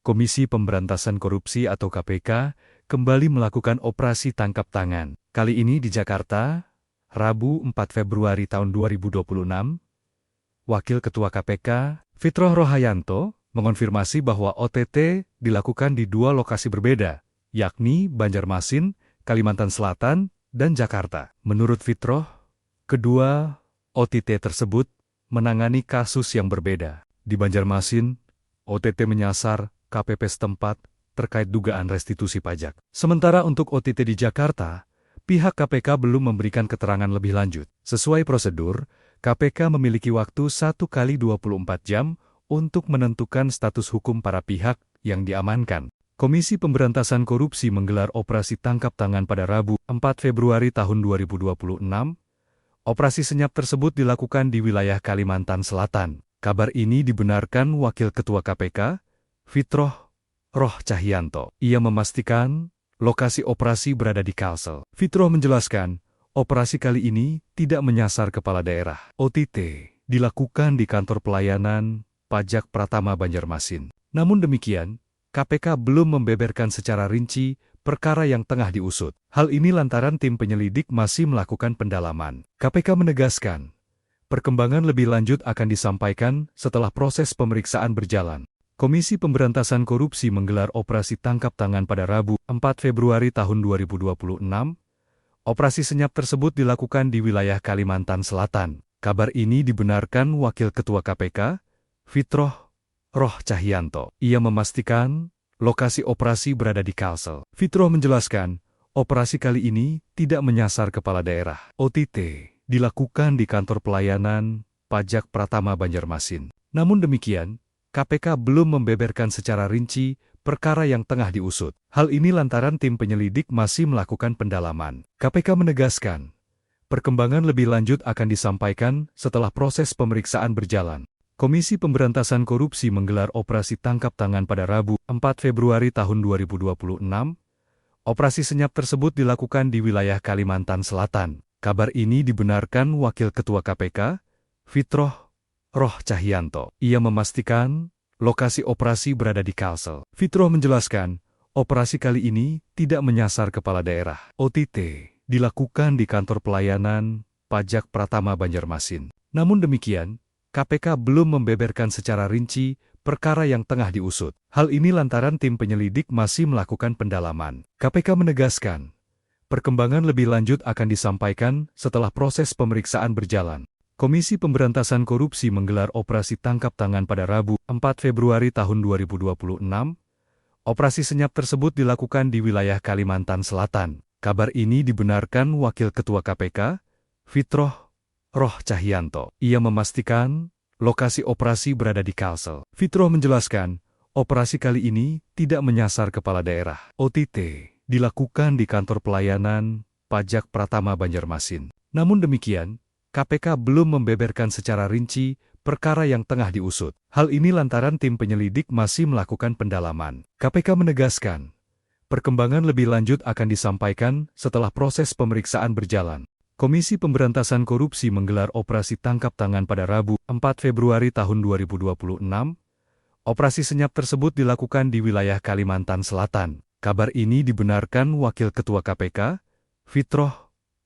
Komisi Pemberantasan Korupsi atau KPK kembali melakukan operasi tangkap tangan. Kali ini di Jakarta, Rabu 4 Februari tahun 2026. Wakil Ketua KPK, Fitroh Rohayanto, mengonfirmasi bahwa OTT dilakukan di dua lokasi berbeda, yakni Banjarmasin, Kalimantan Selatan, dan Jakarta. Menurut Fitroh, kedua OTT tersebut menangani kasus yang berbeda. Di Banjarmasin, OTT menyasar KPP setempat terkait dugaan restitusi pajak. Sementara untuk OTT di Jakarta, pihak KPK belum memberikan keterangan lebih lanjut. Sesuai prosedur, KPK memiliki waktu 1 kali 24 jam untuk menentukan status hukum para pihak yang diamankan. Komisi Pemberantasan Korupsi menggelar operasi tangkap tangan pada Rabu 4 Februari tahun 2026. Operasi senyap tersebut dilakukan di wilayah Kalimantan Selatan. Kabar ini dibenarkan Wakil Ketua KPK, Fitroh Rohayanto. Ia memastikan lokasi operasi berada di Kalsel. Fitroh menjelaskan, operasi kali ini tidak menyasar kepala daerah. OTT dilakukan di Kantor Pelayanan Pajak Pratama Banjarmasin. Namun demikian, KPK belum membeberkan secara rinci perkara yang tengah diusut. Hal ini lantaran tim penyelidik masih melakukan pendalaman. KPK menegaskan, perkembangan lebih lanjut akan disampaikan setelah proses pemeriksaan berjalan. Komisi Pemberantasan Korupsi menggelar operasi tangkap tangan pada Rabu 4 Februari tahun 2026. Operasi senyap tersebut dilakukan di wilayah Kalimantan Selatan. Kabar ini dibenarkan Wakil Ketua KPK, Fitroh Rohayanto. Ia memastikan lokasi operasi berada di Kalsel. Fitroh menjelaskan, operasi kali ini tidak menyasar kepala daerah. OTT dilakukan di Kantor Pelayanan Pajak Pratama Banjarmasin. Namun demikian, KPK belum membeberkan secara rinci perkara yang tengah diusut. Hal ini lantaran tim penyelidik masih melakukan pendalaman. KPK menegaskan, perkembangan lebih lanjut akan disampaikan setelah proses pemeriksaan berjalan. Komisi Pemberantasan Korupsi menggelar operasi tangkap tangan pada Rabu 4 Februari tahun 2026. Operasi senyap tersebut dilakukan di wilayah Kalimantan Selatan. Kabar ini dibenarkan Wakil Ketua KPK, Fitroh Rohayanto. Ia memastikan lokasi operasi berada di Kalsel. Fitroh menjelaskan, operasi kali ini tidak menyasar kepala daerah. OTT dilakukan di Kantor Pelayanan Pajak Pratama Banjarmasin. Namun demikian, KPK belum membeberkan secara rinci perkara yang tengah diusut. Hal ini lantaran tim penyelidik masih melakukan pendalaman. KPK menegaskan, perkembangan lebih lanjut akan disampaikan setelah proses pemeriksaan berjalan. Komisi Pemberantasan Korupsi menggelar operasi tangkap tangan pada Rabu 4 Februari tahun 2026. Operasi senyap tersebut dilakukan di wilayah Kalimantan Selatan. Kabar ini dibenarkan Wakil Ketua KPK, Fitroh Rohayanto. Ia memastikan lokasi operasi berada di Kalsel. Fitroh menjelaskan, operasi kali ini tidak menyasar kepala daerah. OTT dilakukan di Kantor Pelayanan Pajak Pratama Banjarmasin. Namun demikian, KPK belum membeberkan secara rinci perkara yang tengah diusut. Hal ini lantaran tim penyelidik masih melakukan pendalaman. KPK menegaskan, perkembangan lebih lanjut akan disampaikan setelah proses pemeriksaan berjalan. Komisi Pemberantasan Korupsi menggelar operasi tangkap tangan pada Rabu 4 Februari tahun 2026. Operasi senyap tersebut dilakukan di wilayah Kalimantan Selatan. Kabar ini dibenarkan Wakil Ketua KPK, Fitroh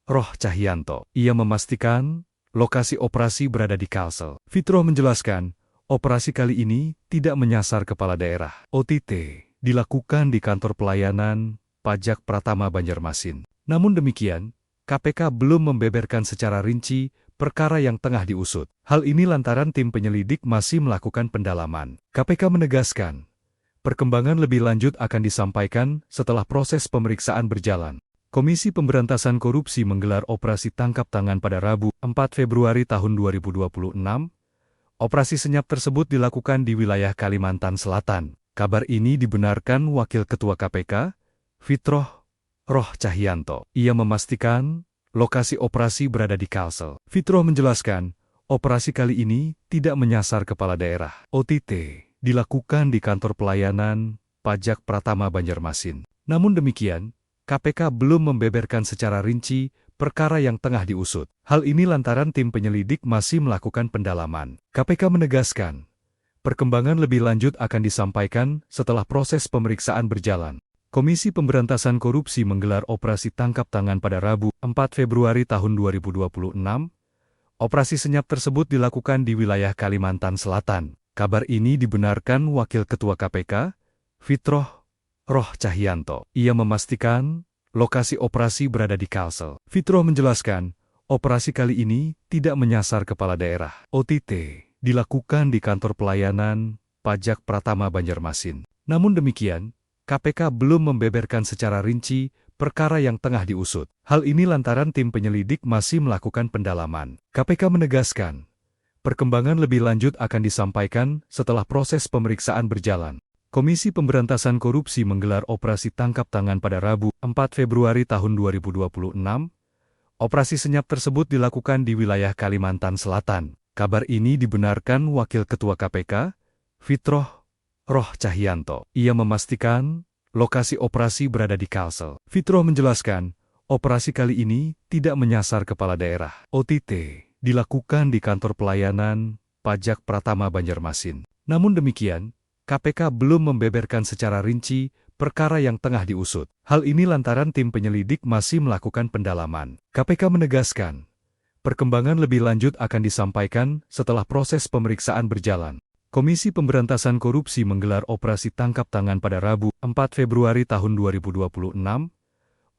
Rohayanto. Ia memastikan lokasi operasi berada di Kalsel. Fitroh menjelaskan, operasi kali ini tidak menyasar kepala daerah. OTT dilakukan di Kantor Pelayanan Pajak Pratama Banjarmasin. Namun demikian, KPK belum membeberkan secara rinci perkara yang tengah diusut. Hal ini lantaran tim penyelidik masih melakukan pendalaman. KPK menegaskan, perkembangan lebih lanjut akan disampaikan setelah proses pemeriksaan berjalan. Komisi Pemberantasan Korupsi menggelar operasi tangkap tangan pada Rabu 4 Februari tahun 2026. Operasi senyap tersebut dilakukan di wilayah Kalimantan Selatan. Kabar ini dibenarkan Wakil Ketua KPK, Fitroh Rohayanto. Ia memastikan lokasi operasi berada di Kalsel. Fitroh menjelaskan, operasi kali ini tidak menyasar kepala daerah. OTT dilakukan di Kantor Pelayanan Pajak Pratama Banjarmasin. Namun demikian, KPK belum membeberkan secara rinci perkara yang tengah diusut. Hal ini lantaran tim penyelidik masih melakukan pendalaman. KPK menegaskan, Perkembangan lebih lanjut akan disampaikan setelah proses pemeriksaan berjalan. Komisi Pemberantasan Korupsi menggelar operasi tangkap tangan pada Rabu, 4 Februari tahun 2026. Operasi senyap tersebut dilakukan di wilayah Kalimantan Selatan. Kabar ini dibenarkan Wakil Ketua KPK, Fitroh Roh Cahyanto. Ia memastikan lokasi operasi berada di Kalsel. Fitroh menjelaskan, operasi kali ini tidak menyasar kepala daerah. OTT dilakukan di Kantor Pelayanan Pajak Pratama Banjarmasin. Namun demikian, KPK belum membeberkan secara rinci perkara yang tengah diusut. Hal ini lantaran tim penyelidik masih melakukan pendalaman. KPK menegaskan, perkembangan lebih lanjut akan disampaikan setelah proses pemeriksaan berjalan. Komisi Pemberantasan Korupsi menggelar operasi tangkap tangan pada Rabu, 4 Februari tahun 2026. Operasi senyap tersebut dilakukan di wilayah Kalimantan Selatan. Kabar ini dibenarkan Wakil Ketua KPK, Fitroh Roh Cahyanto. Ia memastikan lokasi operasi berada di Kalsel. Fitroh menjelaskan, operasi kali ini tidak menyasar kepala daerah. OTT dilakukan di Kantor Pelayanan Pajak Pratama Banjarmasin. Namun demikian, KPK belum membeberkan secara rinci perkara yang tengah diusut. Hal ini lantaran tim penyelidik masih melakukan pendalaman. KPK menegaskan, perkembangan lebih lanjut akan disampaikan setelah proses pemeriksaan berjalan. Komisi Pemberantasan Korupsi menggelar operasi tangkap tangan pada Rabu, 4 Februari tahun 2026.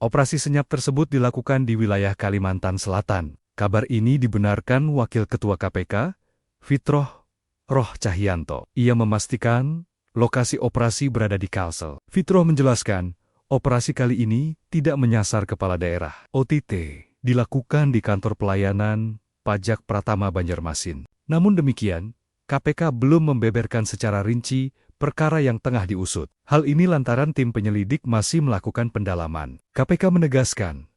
Operasi senyap tersebut dilakukan di wilayah Kalimantan Selatan. Kabar ini dibenarkan Wakil Ketua KPK, Fitroh Roh Cahyanto. Ia memastikan lokasi operasi berada di Kalsel. Fitroh menjelaskan, operasi kali ini tidak menyasar kepala daerah. OTT dilakukan di Kantor Pelayanan Pajak Pratama Banjarmasin. Namun demikian, KPK belum membeberkan secara rinci perkara yang tengah diusut. Hal ini lantaran tim penyelidik masih melakukan pendalaman. KPK menegaskan,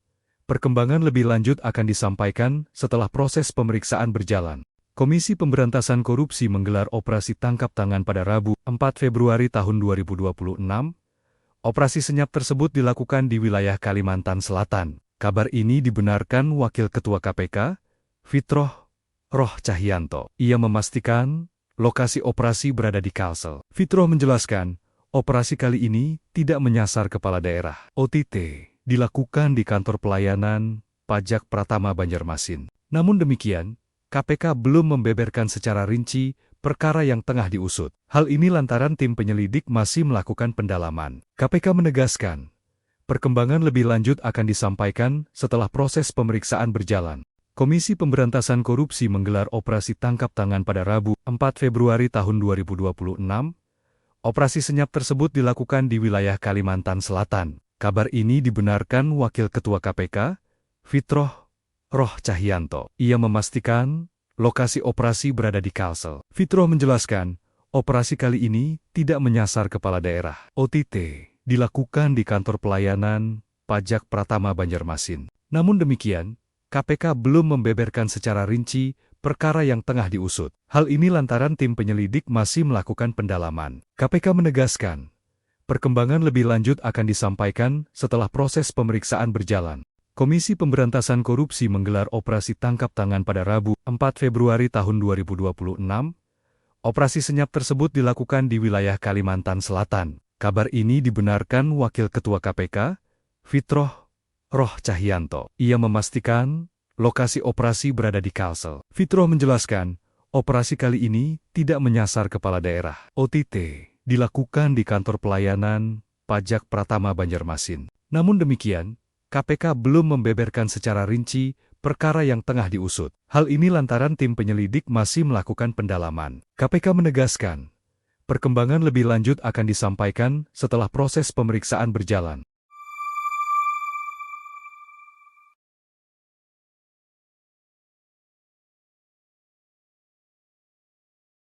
perkembangan lebih lanjut akan disampaikan setelah proses pemeriksaan berjalan. Komisi Pemberantasan Korupsi menggelar operasi tangkap tangan pada Rabu, 4 Februari tahun 2026. Operasi senyap tersebut dilakukan di wilayah Kalimantan Selatan. Kabar ini dibenarkan Wakil Ketua KPK, Fitroh Roh Cahyanto. Ia memastikan lokasi operasi berada di Kalsel. Fitroh menjelaskan, operasi kali ini tidak menyasar kepala daerah. OTT dilakukan di Kantor Pelayanan Pajak Pratama Banjarmasin. Namun demikian, KPK belum membeberkan secara rinci perkara yang tengah diusut. Hal ini lantaran tim penyelidik masih melakukan pendalaman. KPK menegaskan, perkembangan lebih lanjut akan disampaikan setelah proses pemeriksaan berjalan. Komisi Pemberantasan Korupsi menggelar operasi tangkap tangan pada Rabu, 4 Februari tahun 2026. Operasi senyap tersebut dilakukan di wilayah Kalimantan Selatan. Kabar ini dibenarkan Wakil Ketua KPK, Fitroh Roh Cahyanto. Ia memastikan lokasi operasi berada di Kalsel. Fitroh menjelaskan, operasi kali ini tidak menyasar kepala daerah. OTT dilakukan di Kantor Pelayanan Pajak Pratama Banjarmasin. Namun demikian, KPK belum membeberkan secara rinci perkara yang tengah diusut. Hal ini lantaran tim penyelidik masih melakukan pendalaman. KPK menegaskan, perkembangan lebih lanjut akan disampaikan setelah proses pemeriksaan berjalan. Komisi Pemberantasan Korupsi menggelar operasi tangkap tangan pada Rabu, 4 Februari tahun 2026. Operasi senyap tersebut dilakukan di wilayah Kalimantan Selatan. Kabar ini dibenarkan Wakil Ketua KPK, Fitroh Roh Cahyanto. Ia memastikan lokasi operasi berada di Kalsel. Fitroh menjelaskan, operasi kali ini tidak menyasar kepala daerah. OTT dilakukan di Kantor Pelayanan Pajak Pratama Banjarmasin. Namun demikian, KPK belum membeberkan secara rinci perkara yang tengah diusut. Hal ini lantaran tim penyelidik masih melakukan pendalaman. KPK menegaskan, perkembangan lebih lanjut akan disampaikan setelah proses pemeriksaan berjalan.